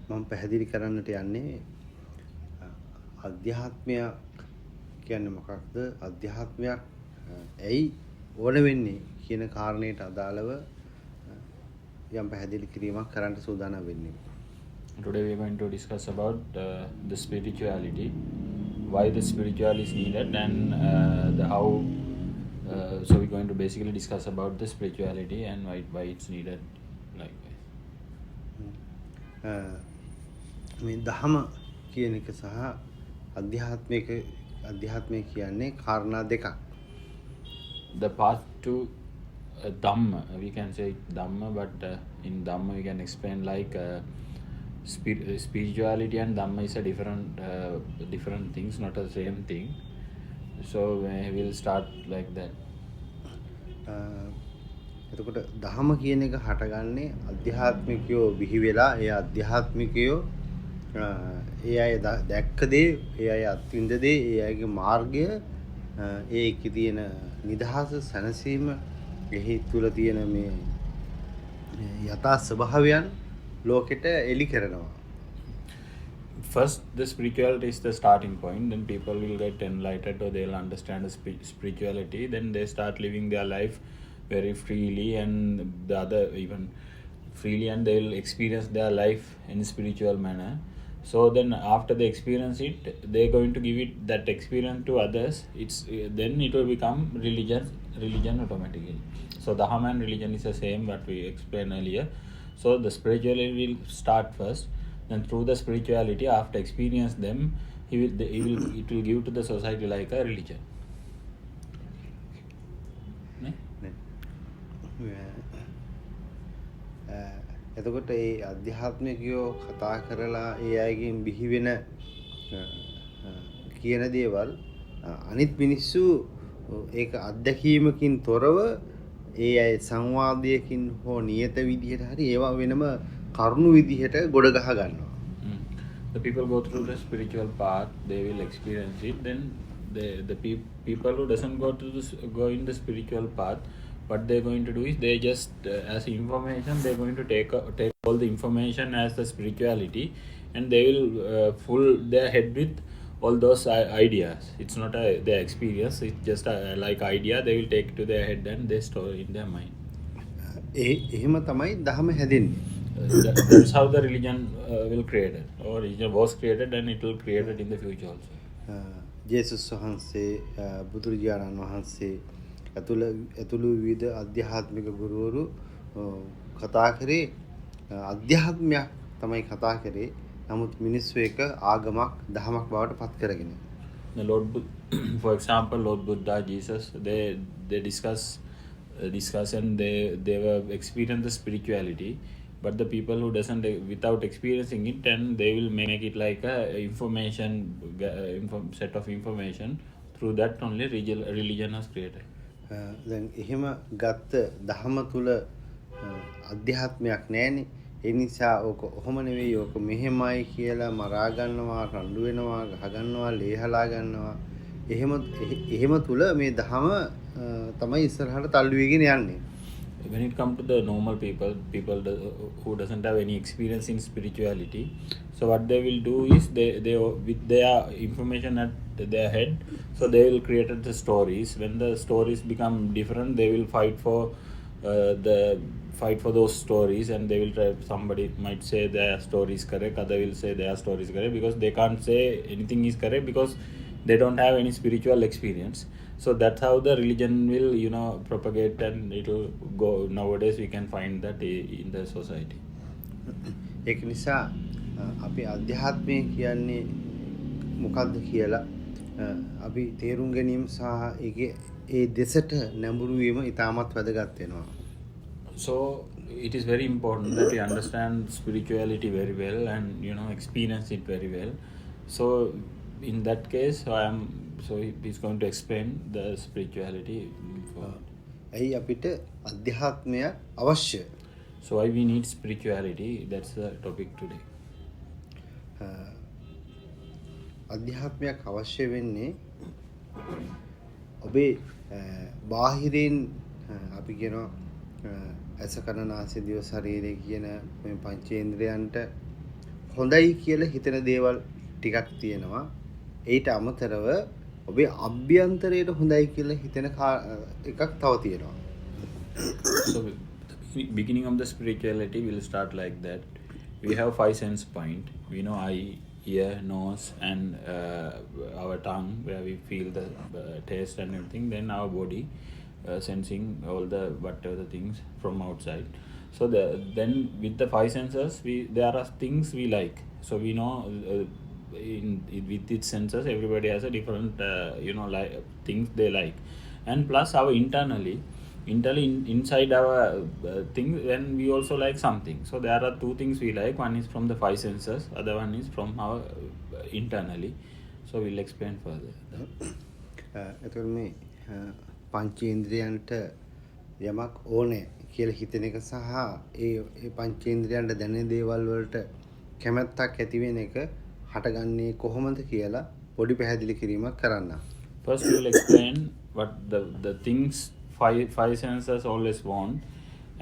මම පැහැදිලි කරන්නට යන්නේ අධ්‍යාත්මය කියන්නේ මොකක්ද? අධ්‍යාත්මයක් ඇයි ඕන වෙන්නේ කියන කාරණයට අදාළව යම් පැහැදිලි කිරීමක් කරන්න සූදානම් වෙන්නේ. Today we are going to discuss about the spirituality, why the spiritual is needed, and the how. So we're going to basically discuss about the spirituality and why it's needed. Likewise. මේ දහම කියන එක සහ අධ්‍යාත්මය කියන්නේ කාරණා දෙකක්. The path to Dhamma, we can say Dhamma, but in Dhamma we can explain like spirituality and Dhamma is a different things, not the same thing. So we'll start like that. එතකොට දහම කියන එක හටගන්නේ අධ්‍යාත්මිකයෝ බිහි වෙලා ඒ අධ්‍යාත්මිකයෝ ඒ අය දැක්ක දේ, ඒ අය අත්විඳ දේ, ඒ අයගේ මාර්ගය, ඒකේ තියෙන නිදහස සැනසීම, එහි තුල තියෙන මේ යථා ස්වභාවයන් ලෝකෙට එලි කරනවා. First, the spirituality is the starting point. Then people will get enlightened, or they'll understand the spirituality. Then they start living their life very freely, and the other even freely, and they will experience their life in a spiritual manner. So then after they experience it, they're going to give it that experience to others. Then it will become religion automatically. So Dhamma and religion is the same what we explained earlier. So the spirituality will start first, then through the spirituality, after experience them, it will give to the society like a religion. එතකොට ඒ අධ්‍යාත්මිකයෝ කතා කරලා ඒ අයගෙන් බිහි වෙන කියන දේවල් අනිත් මිනිස්සු ඒක අත්දැකීමකින් තොරව ඒ අය සංවාදයකින් හෝ නියත විදිහට හරි ඒවා වෙනම කරුණු විදිහට ගොඩ ගහ ගන්නවා. The people go through the spiritual path, they will experience it. Then the people who doesn't go in the spiritual path, what they're going to do is they just as information, they're going to take all the information as the spirituality, and they will fill their head with all those ideas. It's not their experience, it's just like idea they will take to their head and they store in their mind. එහෙම තමයි දහම හැදෙන්නේ. That's how the religion will create it, or religion was created and it will create it in the future also. ජේසුස් වහන්සේ, බුදුරජාණන් වහන්සේ ඇතුළු විවිධ අධ්‍යාත්මික ගුරුවරු කතා කරේ අධ්‍යාත්මයක් තමයි කතා කරේ. නමුත් මිනිස්සු එක ආගමක් දහමක් බවට පත් කරගෙන. The for example, Lord Buddha, Jesus, they discuss and they were experience the spirituality, but the people who doesn't without experiencing it, and they will make it like a set of information. Through that only religion was created. දැන් එහෙම ගත්ත දහම තුල අධ්‍යාත්මයක් නැහැනේ. ඒ නිසා ඕක ඔහොම නෙවෙයි, ඕක මෙහෙමයි කියලා මරා ගන්නවා, රණ්ඩු වෙනවා, ගහ ගන්නවා, ලේහලා ගන්නවා. එහෙම තුල මේ දහම තමයි ඉස්සරහට තල්ලු වෙගෙන යන්නේ. When it comes to the normal people who doesn't have any experience in spirituality, so what they will do is they with their information at their head, so they will create the stories. When the stories become different, they will fight for those stories, and they will try. Somebody might say their story is correct, other will say their story is correct, because they can't say anything is correct because they don't have any spiritual experience. So that's how the religion will propagate, and it will go. Nowadays we can find that in the society. ඒක නිසා අපි අධ්‍යාත්මය කියන්නේ මොකක්ද කියලා අපි තේරුම් ගැනීම සහ ඒකේ ඒ දෙසට නැඹුරු වීම ඉතාමත් වැදගත් වෙනවා. So it is very important that we understand spirituality very well and experience it very well. So in that case, he's going to explain the spirituality. ඇයි අපිට අධ්‍යාත්මය අවශ්‍ය? So why we need spirituality? That's the topic today. අධ්‍යාත්මයක් අවශ්‍ය වෙන්නේ ඔබේ බාහිරින් අපි කියනවා ඇස කන නාසය දිව ශරීරය කියන මේ පංචේන්ද්‍රයන්ට හොඳයි කියලා හිතන දේවල් ටිකක් තියෙනවා. ඊට අමතරව ඔබේ අභ්‍යන්තරයට හොඳයි කියලා හිතන එකක් තව තියෙනවා. So the beginning of the spirituality will start like that. We have 5 sense point. We know eye, ear, nose, and our tongue, where we feel the taste and everything. Then our body, sensing all the whatever the things from outside. So then with the 5 senses, there are things we like. So we know with its senses, everybody has a different like things they like, and plus our internally inside our thing, then we also like something. So there are 2 things we like. One is from the 5 senses, other one is from our internally. So we'll explain further. එතකොට මේ පංචේන්ද්‍රයන්ට යමක් ඕනේ කියලා හිතන එක සහ ඒ පංචේන්ද්‍රයන්ට දැනෙන දේවල් වලට කැමැත්තක් ඇති වෙන එක හටගන්නේ කොහොමද කියලා පොඩි පැහැදිලි කිරීමක් කරන්න. First we will explain what the things five senses always want,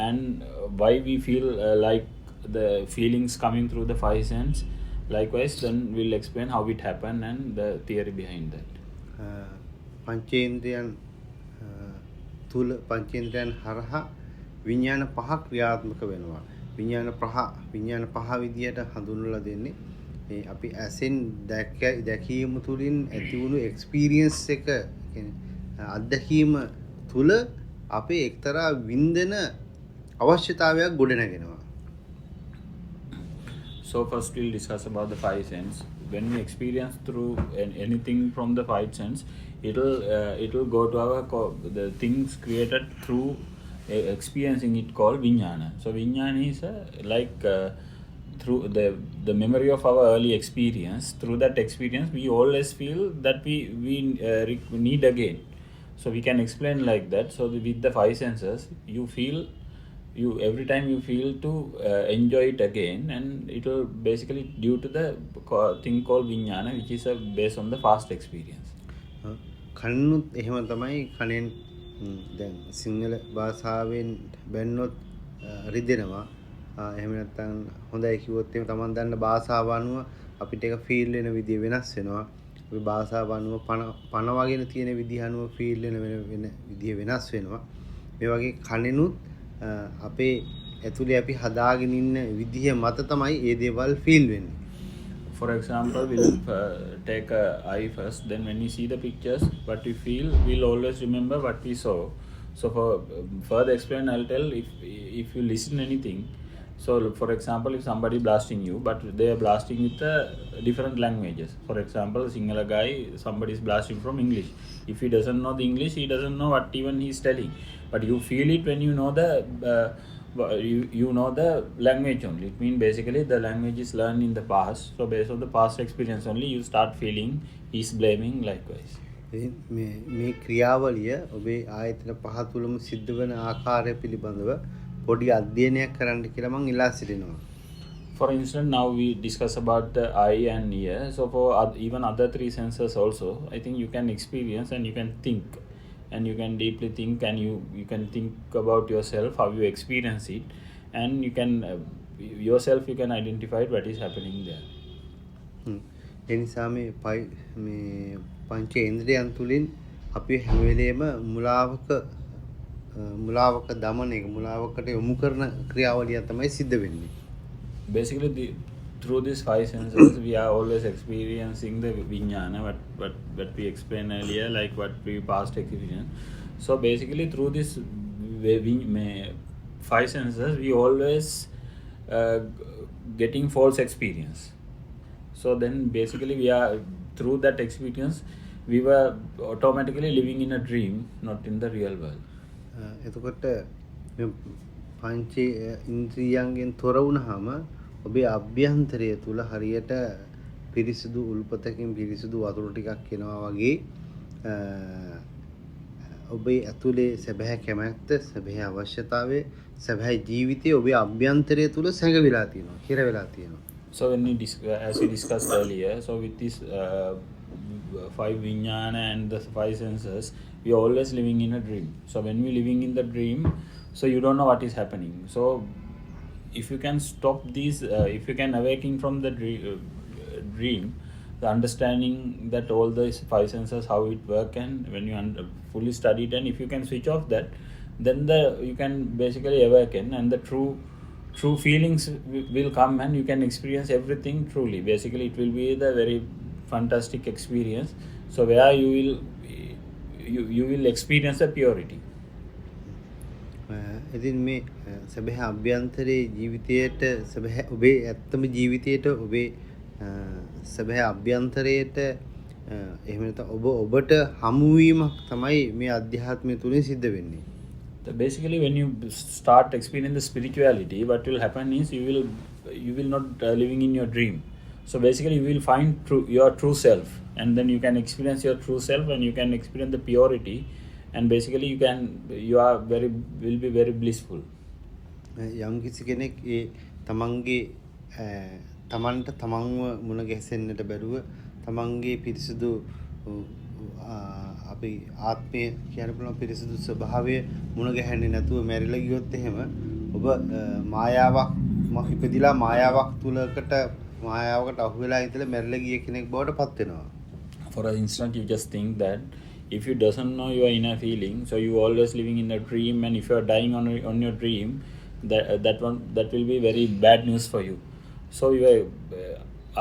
and why we feel like the feelings coming through the 5 sense. Likewise, then we'll explain how it happened and the theory behind that. පංචේන්ද්‍රයන් තුල පංචේන්ද්‍රයන් හරහා විඥාන පහ ක්‍රියාත්මක වෙනවා. විඥාන පහ විදියට හඳුන්වලා දෙන්නේ මේ අපි ඇසෙන් දැකීම තුලින් ඇති වුණු එක්ස්පීරියන්ස් එක කියන්නේ අත්දැකීම තුල අපේ එක්තරා වින්දන අවශ්‍යතාවයක් ගොඩනගෙනවා. So first we'll discuss about the 5 sense. When we experience through anything from the 5 sense, it'll go to the things created through experiencing it called vinyana. So vinyana is through the memory of our early experience. Through that experience, we always feel that we need again. So we can explain like that. So with the 5 senses, every time you feel to enjoy it again, and it will basically due to the thing called vinyana, which is based on the past experience. කනුත් එහෙම තමයි කනෙන් දැන් සිංහල භාෂාවෙන් බැන්නොත් රිදෙනවා. එහෙම නැත්නම් හොඳයි කිව්වොත් එහෙම Taman දන්න භාෂාව අනුව අපිට ඒක ෆීල් වෙන විදිය වෙනස් වෙනවා. අපි භාෂාව අනුව පණ වගේ තියෙන විදිහ අනුව ෆීල් වෙන විදිය වෙනස් වෙනවා. මේ වගේ කනෙනුත් අපේ ඇතුලේ අපි හදාගෙන ඉන්න විදිය මත තමයි මේ දේවල් ෆීල් වෙන්නේ. For example, we'll take a eye first. Then when we see the pictures, what we feel, we'll always remember what we saw. So for further explain, I'll tell if you listen anything. So for example, if somebody blasting you, but they are blasting with different languages. For example, Sinhala guy, somebody is blasting from English. If he doesn't know the English, he doesn't know what even he is telling. But you feel it when you know you know the language only. It means basically the language is learned in the past. So based on the past experience only, you start feeling he's blaming likewise. මේ ක්‍රියාවලිය ඔබේ ආයතන පහ තුලම සිද්ධ වෙන ආකාරය පිළිබඳව පොඩි අධ්‍යයනයක් කරන්න කියලා මම ඉල්ලා සිටිනවා. For instance, now we discuss about the eye and ear. So for even other 3 senses also, I think you can experience and you can think. And you can deeply think, and you can think about yourself, how you experience it, and you can yourself you can identify what is happening there. එනිසා මේ පංචේන්ද්‍රයන් තුලින් අපි හැම වෙලේම මුලාවක දමන එක මුලාවකට යොමු කරන ක්‍රියාවලිය තමයි සිද්ධ වෙන්නේ. Basically through these 5 senses, we are always experiencing the vinyana, what we explained earlier, like what we past experience. So basically through this 5 senses, we always getting false experience. So then basically we are through that experience, we were automatically living in a dream, not in the real world. එතකොට පංච ඉන්ද්‍රියයන්ගෙන් තොර වුණාම ඔබේ අභ්‍යන්තරය තුල හරියට පිරිසිදු උල්පතකින් පිරිසිදු වතුර ටිකක් එනවා වගේ ඔබේ ඇතුලේ සැබෑ කැමැත්ත, සැබෑ අවශ්‍යතාවය, සැබෑ ජීවිතය ඔබේ අභ්‍යන්තරය තුල සැඟවිලා තියෙනවා, හිර වෙලා තියෙනවා. So when we as we discussed earlier, so with this 5 vinyana and the 5 senses, we are always living in a dream. So when we living in the dream, so you don't know what is happening. So if you can stop these, if you can awaken from the dream, the understanding that all the five senses how it work, and when you fully study it, and if you can switch off that, then you can basically awaken, and the true feelings will come, and you can experience everything truly. Basically it will be the very fantastic experience, so where you will experience the purity. ඉතින් මේ සැබෑ අභ්‍යන්තරයේ ජීවිතයට සැබෑ ඔබේ ඇත්තම ජීවිතයට ඔබේ සැබෑ අභ්‍යන්තරයට එහෙම නැත්නම් ඔබට හමු වීමක් තමයි මේ අධ්‍යාත්මය තුලින් සිද්ධ වෙන්නේ. So basically when you start experiencing the spirituality, what will happen is you will not living in your dream. So basically you will find your true self, and then you can experience your true self, and you can experience the purity, and basically will be very blissful. යම් කිසි කෙනෙක් ඒ තමන්ගේ තමන්ට තමන්ව මුණ ගැසෙන්නට බැරුව තමන්ගේ පිරිසිදු අපි ආත්මය කියන පුළුවන් පිරිසිදු ස්වභාවය මුණ ගැහෙන්නේ නැතුව මැරිලා ගියොත් එහෙම ඔබ මායාවක් ඉපදිලා මායාවකට අහු වෙලා ඉඳලා මැරිලා ගිය කෙනෙක් බවට පත් වෙනවා. For an instant you just think that if you doesn't know your inner feeling, so you always living in a dream, and if you are dying on your dream, that will be very bad news for you. So we are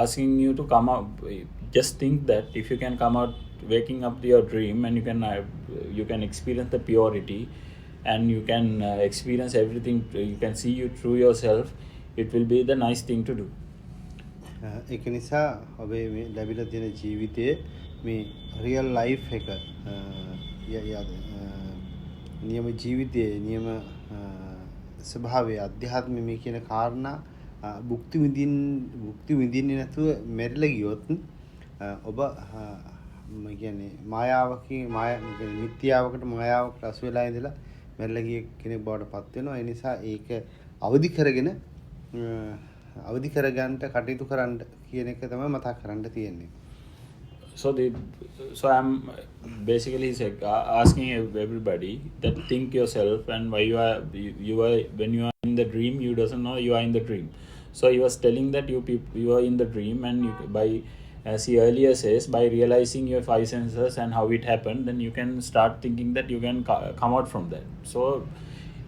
asking you to come out. Just think that if you can come out, waking up to your dream, and you can experience the purity, and you can experience everything. You can see you through yourself. It will be the nice thing to do. ඒක නිසා ඔබේ මේ ලැබිලා තියෙන ජීවිතයේ මේ real life එක නියම ජීවිතයේ නියම ස්වභාවය අධ්‍යාත්මය මේ කියන කාරණා භුක්ති විඳින්නේ නැතුව මැරිලා ගියොත් ඔබ කියන්නේ මිත්‍යාවකට අසු වෙලා ඉඳලා මැරිලා ගිය කෙනෙක් බවට පත් වෙනවා. ඒ නිසා ඒක අවදි කරගන්න කටයුතු කරන්න කියන එක තමයි මතක් කරන්න තියෙන්නේ. So I'm basically asking everybody that think yourself, and why you are when you are in the dream, you doesn't know you are in the dream. So he was telling that you are in the dream, and as he earlier says, by realizing your five senses and how it happened, then you can start thinking that you can come out from that. So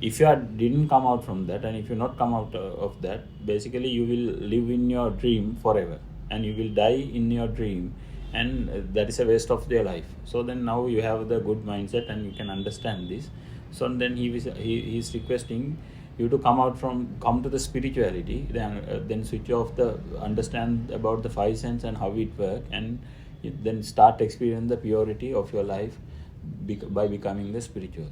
if you didn't come out from that, and if you not come out of that, basically you will live in your dream forever, and you will die in your dream, and that is a waste of their life. So then now you have the good mindset, and you can understand this. So then he is requesting you to come to the spirituality, then switch off understand about the five senses and how it work, and then start experiencing the purity of your life by becoming the spiritual.